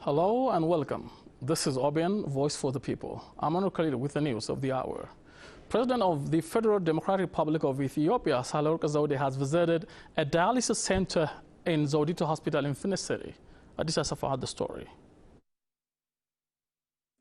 Hello and welcome. This is OBN, Voice for the People. I'm Anur Khalil with the news of the hour. President of the Federal Democratic Republic of Ethiopia, Sahle-Work Zewde, has visited a dialysis center in Zewditu Hospital in Finnish City. Adisa Safa had the story.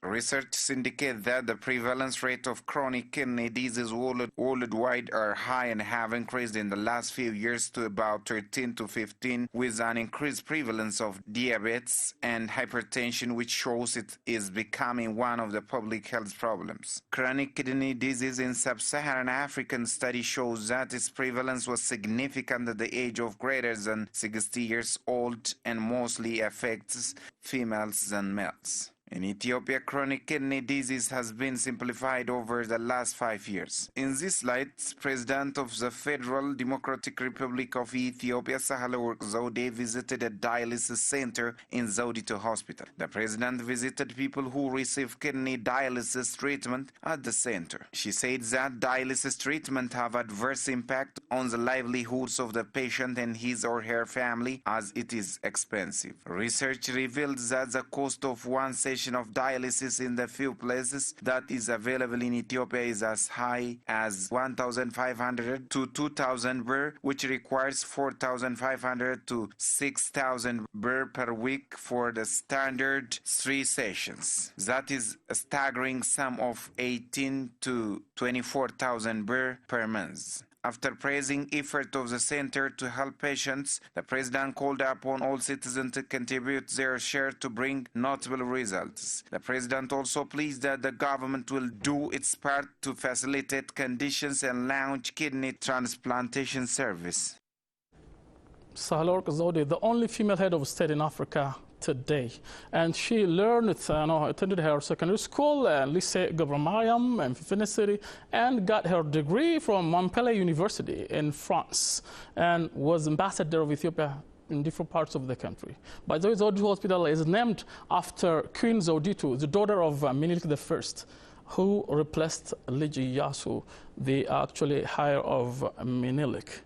Research indicate that the prevalence rate of chronic kidney disease worldwide are high and have increased in the last few years to about 13 to 15, with an increased prevalence of diabetes and hypertension, which shows it is becoming one of the public health problems. Chronic kidney disease in sub-Saharan African study shows that its prevalence was significant at the age of greater than 60 years old and mostly affects females than males. In Ethiopia, chronic kidney disease has been simplified over the last 5 years. In this light, President of the Federal Democratic Republic of Ethiopia, Sahle-Work Zewde, visited a dialysis center in Zewditu Hospital. The President visited people who receive kidney dialysis treatment at the center. She said that dialysis treatment have adverse impact on the livelihoods of the patient and his or her family, as it is expensive. Research revealed that the cost of one session of dialysis in the few places that is available in Ethiopia is as high as 1,500 to 2,000 birr, which requires 4,500 to 6,000 birr per week for the standard 3 sessions. That is a staggering sum of 18 to 24,000 birr per month. After praising effort of the center to help patients, the President called upon all citizens to contribute their share to bring notable results. The President also pleased that the government will do its part to facilitate conditions and launch kidney transplantation service. Sahle-Work Zewde, the only female head of state in Africa today, and she learned, attended her secondary school, Lycée Mariam in Finnish City, and got her degree from Montpellier University in France, and was ambassador of Ethiopia in different parts of the country. By the way, Zewditu Hospital is named after Queen Zewditu, the daughter of Minilik I, who replaced Ligi Yasu, the actually heir of Minilik.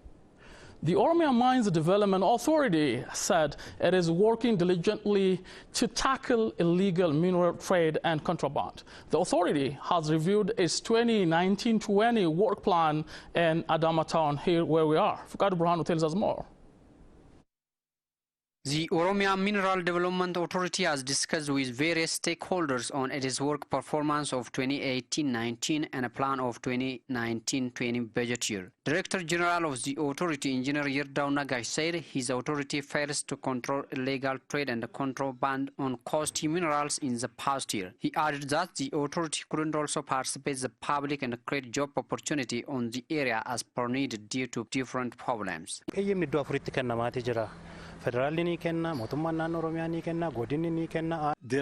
The Oromia Mines Development Authority said it is working diligently to tackle illegal mineral trade and contraband. The authority has reviewed its 2019-20 work plan in Adama town, here where we are. Fukadu Burhanu tells us more. The Oromia Mineral Development Authority has discussed with various stakeholders on its work performance of 2018-19 and a plan of 2019-20 budget year. Director General of the authority, Engineer Yerdau Nagash, said his authority fails to control illegal trade and contraband on costly minerals in the past year. He added that the authority couldn't also participate the public and create job opportunity on the area as per needed due to different problems. There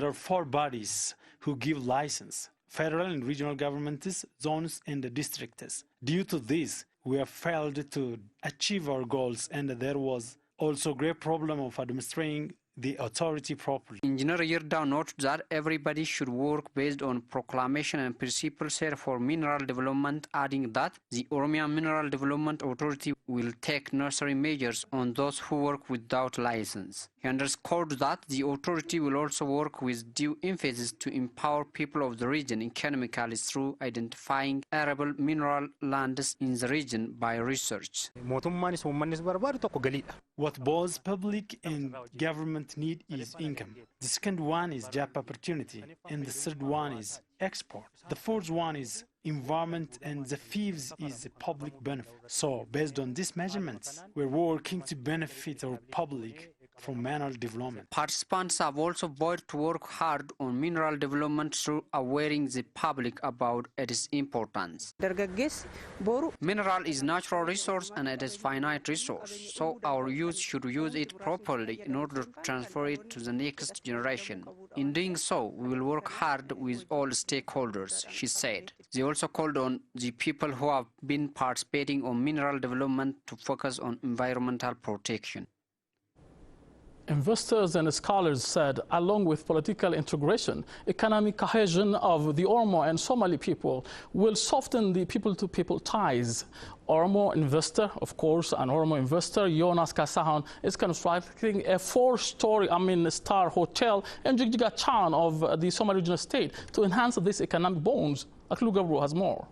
are 4 bodies who give license: federal and regional governments, zones, and the districts. Due to this, we have failed to achieve our goals, and there was also a great problem of administering the authority properly. Engineer Yerdau noted that everybody should work based on proclamation and principles set for mineral development, adding that the Oromia Mineral Development Authority will take necessary measures on those who work without license. He underscored that the authority will also work with due emphasis to empower people of the region economically through identifying arable mineral lands in the region by research. What both public and government need is income. The second one is job opportunity, and the third one is export. The fourth one is environment, and the fifth is public benefit. So, based on these measurements, we're working to benefit our public from mineral development. Participants have also vowed to work hard on mineral development through awareing the public about its importance. Mineral is natural resource and it is finite resource, so our youth should use it properly in order to transfer it to the next generation. In doing so, we will work hard with all stakeholders, she said. They also called on the people who have been participating on mineral development to focus on environmental protection. Investors and scholars said, along with political integration, economic cohesion of the Oromo and Somali people will soften the people-to-people ties. Oromo investor, of course, an Oromo investor, Jonas Kasahon, is constructing a star hotel in Jigjiga town of the Somali regional state to enhance these economic bonds. Aklu Gabru has more.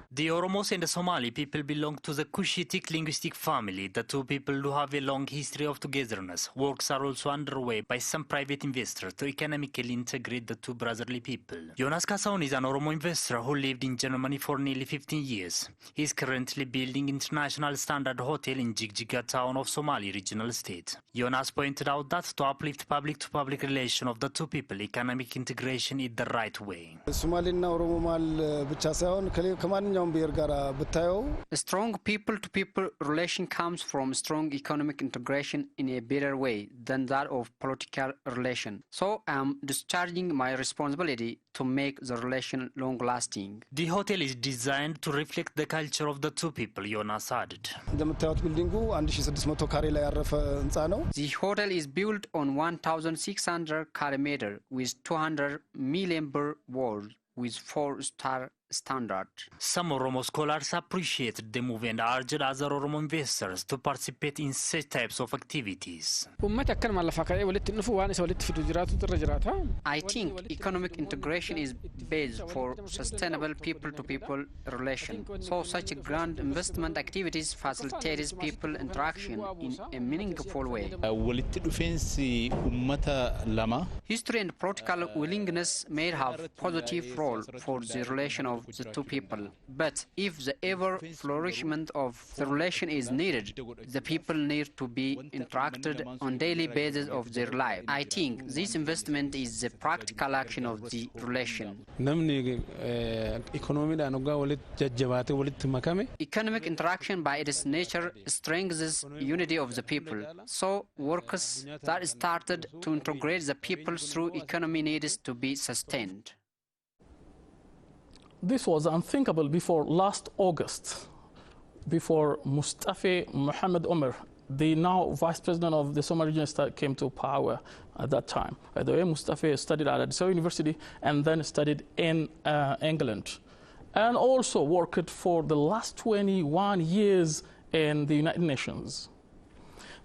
The Oromos and the Somali people belong to the Cushitic linguistic family. The two people do have a long history of togetherness. Works are also underway by some private investors to economically integrate the two brotherly people. Jonas Kassaon is an Oromo investor who lived in Germany for nearly 15 years. He is currently building international standard hotel in Jigjiga town of Somali regional state. Jonas pointed out that to uplift public-to-public relation of the two people, economic integration is the right way. A strong people-to-people relation comes from strong economic integration in a better way than that of political relation. So I am discharging my responsibility to make the relation long-lasting. The hotel is designed to reflect the culture of the two people, Jonas added. The hotel is built on 1,600 square meter with 200 million bird walls with 4-star standard. Some Oromo scholars appreciated the move and urged other Oromo investors to participate in such types of activities. I think economic integration is based for sustainable people-to-people relation. So such grand investment activities facilitates people interaction in a meaningful way. History and political willingness may have positive role for the relation of the two people. But if the ever flourishment of the relation is needed, the people need to be interacted on daily basis of their life. I think this investment is the practical action of the relation. Economic interaction by its nature strengthens unity of the people. So works that started to integrate the people through economy needs to be sustained. This was unthinkable before last August, before Mustafa Mohamed Umar, the now vice president of the Somali region state, came to power at that time. By the way, Mustafa studied at Addis Ababa University and then studied in England, and also worked for the last 21 years in the United Nations.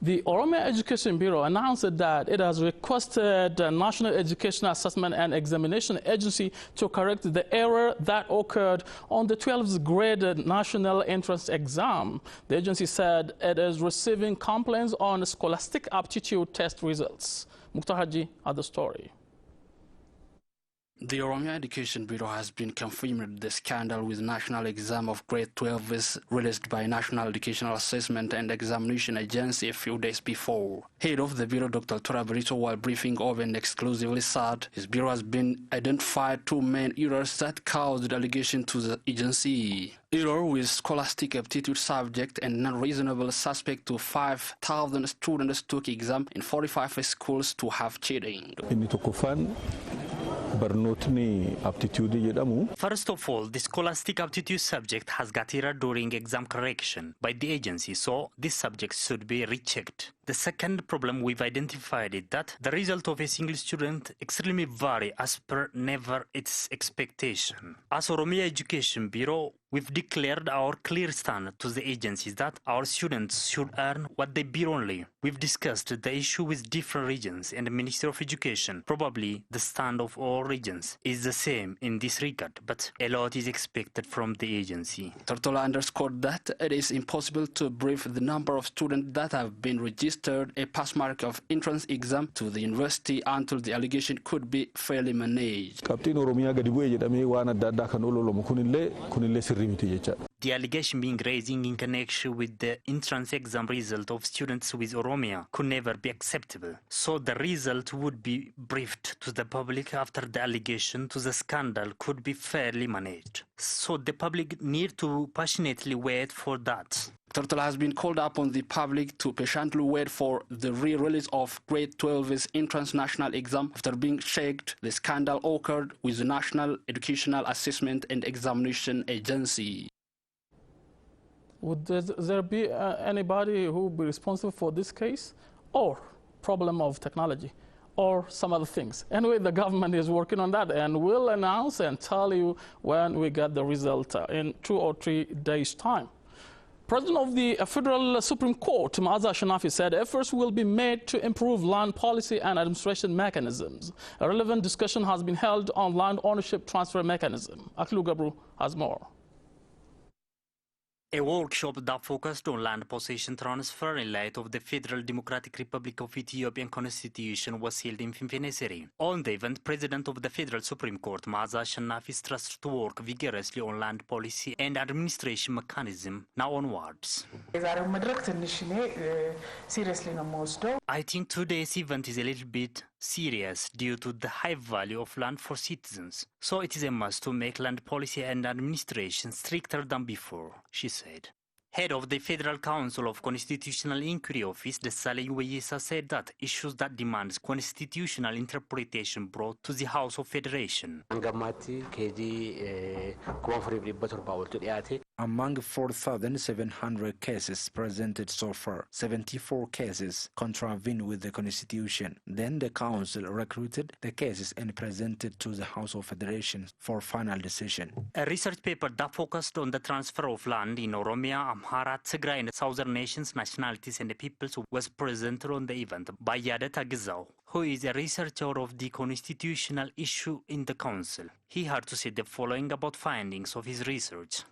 The Oromo Education Bureau announced that it has requested the National Education Assessment and Examination Agency to correct the error that occurred on the 12th grade national entrance exam. The agency said it is receiving complaints on scholastic aptitude test results. Mukhtar Haji had the story. The Oromo Education Bureau has been confirmed the scandal with national exam of grade 12 is released by National Educational Assessment and Examination Agency a few days before. Head of the Bureau, Dr. Tora Brito, while briefing OBN exclusively said his Bureau has been identified two main errors that caused the allegation to the agency. Error with scholastic aptitude subject and non-reasonable suspect to 5,000 students took exam in 45 schools to have cheating. First of all, the scholastic aptitude subject has got error during exam correction by the agency, so this subject should be rechecked. The second problem we've identified is that the result of a single student extremely vary as per never its expectation. As Oromo Education Bureau, we've declared our clear stand to the agencies that our students should earn what they bid only. We've discussed the issue with different regions and the Ministry of Education. Probably the stand of all regions is the same in this regard, but a lot is expected from the agency. Tortola underscored that it is impossible to brief the number of students that have been registered a pass mark of entrance exam to the university until the allegation could be fairly managed. The allegation being raised in connection with the entrance exam result of students with Oromia could never be acceptable. So the result would be briefed to the public after the allegation to the scandal could be fairly managed. So the public need to passionately wait for that. Tortola has been called upon the public to patiently wait for the re-release of grade 12's entrance national exam after being checked. The scandal occurred with the National Educational Assessment and Examination Agency. Would there be anybody who would be responsible for this case, or problem of technology, or some other things? Anyway, the government is working on that, and we'll announce and tell you when we get the result in 2 or 3 days' time. President of the Federal Supreme Court, Maaza Shanafi, said efforts will be made to improve land policy and administration mechanisms. A relevant discussion has been held on land ownership transfer mechanism. Aklu Gabru has more. A workshop that focused on land possession transfer in light of the Federal Democratic Republic of Ethiopian Constitution was held in Finfinneseri. On the event, President of the Federal Supreme Court, Maaza Shanafi, stressed to work vigorously on land policy and administration mechanism now onwards. I think today's event is a little bit serious due to the high value of land for citizens. So it is a must to make land policy and administration stricter than before, she said. Head of the Federal Council of Constitutional Inquiry Office, Desalegn Weyesa, said that issues that demand constitutional interpretation brought to the House of Federation. Among 4,700 cases presented so far, 74 cases contravene with the Constitution. Then the Council recruited the cases and presented to the House of Federation for final decision. A research paper that focused on the transfer of land in Oromia, Amhara, Tigray, and Southern nations, nationalities, and the peoples was presented on the event by Yadet Agizao, who is a researcher of the constitutional issue in the Council. He had to say the following about findings of his research.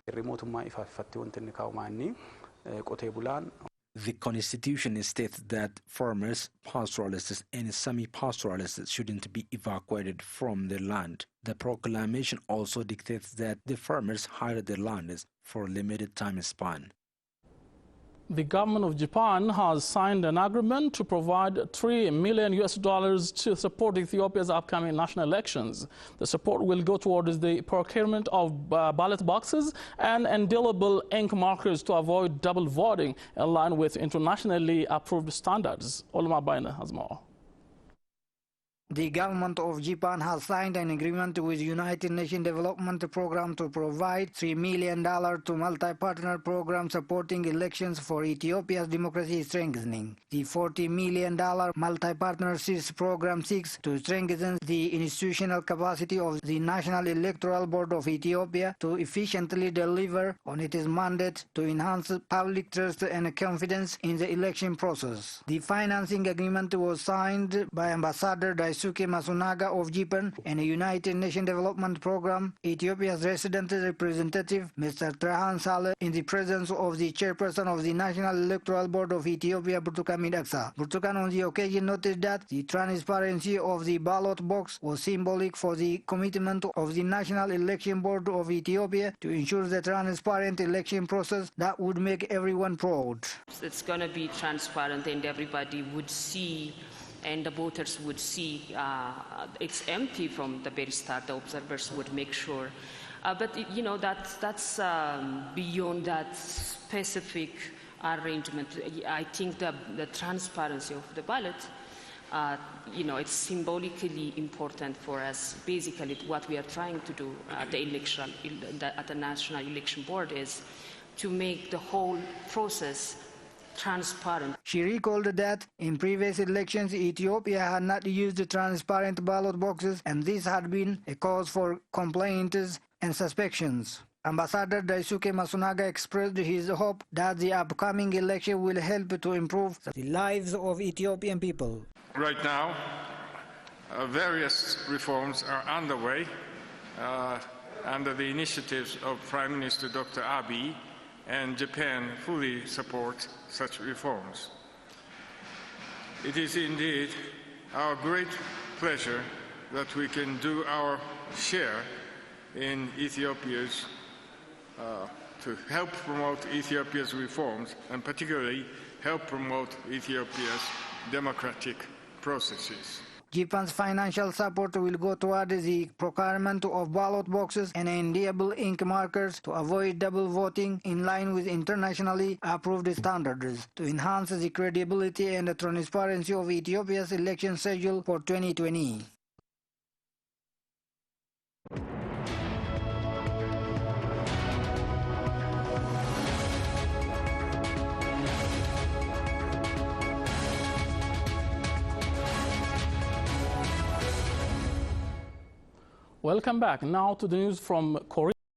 The Constitution states that farmers, pastoralists, and semi-pastoralists shouldn't be evacuated from their land. The proclamation also dictates that the farmers hire their lands for a limited time span. The government of Japan has signed an agreement to provide $3 million to support Ethiopia's upcoming national elections. The support will go towards the procurement of ballot boxes and indelible ink markers to avoid double voting in line with internationally approved standards. Olma Baina has more. The government of Japan has signed an agreement with the United Nations Development Program to provide $3 million to multi-partner program supporting elections for Ethiopia's democracy strengthening. The $40 million multi-partnerships program seeks to strengthen the institutional capacity of the National Electoral Board of Ethiopia to efficiently deliver on its mandate to enhance public trust and confidence in the election process. The financing agreement was signed by Ambassador Daisuke Masunaga of Japan and the United Nations Development Program, Ethiopia's resident representative, Mr. Trahan Saleh, in the presence of the chairperson of the National Electoral Board of Ethiopia, Burtukan Midaksa. Burtukan on the occasion noted that the transparency of the ballot box was symbolic for the commitment of the National Election Board of Ethiopia to ensure the transparent election process that would make everyone proud. It's going to be transparent and everybody would see, and the voters would see it's empty from the very start. The observers would make sure. But you know, that's beyond that specific arrangement. I think the transparency of the ballot, you know, it's symbolically important for us. Basically, what we are trying to do at the National Election Board is to make the whole process transparent. She recalled that in previous elections, Ethiopia had not used transparent ballot boxes, and this had been a cause for complaints and suspicions. Ambassador Daisuke Masunaga expressed his hope that the upcoming election will help to improve the lives of Ethiopian people. Right now, various reforms are underway under the initiatives of Prime Minister Dr. Abiy, and Japan fully supports such reforms. It is indeed our great pleasure that we can do our share in Ethiopia's, to help promote Ethiopia's reforms, and particularly help promote Ethiopia's democratic processes. Japan's financial support will go toward the procurement of ballot boxes and indelible ink markers to avoid double voting in line with internationally approved standards, to enhance the credibility and the transparency of Ethiopia's election schedule for 2020. Welcome back. Now to the news from Korea.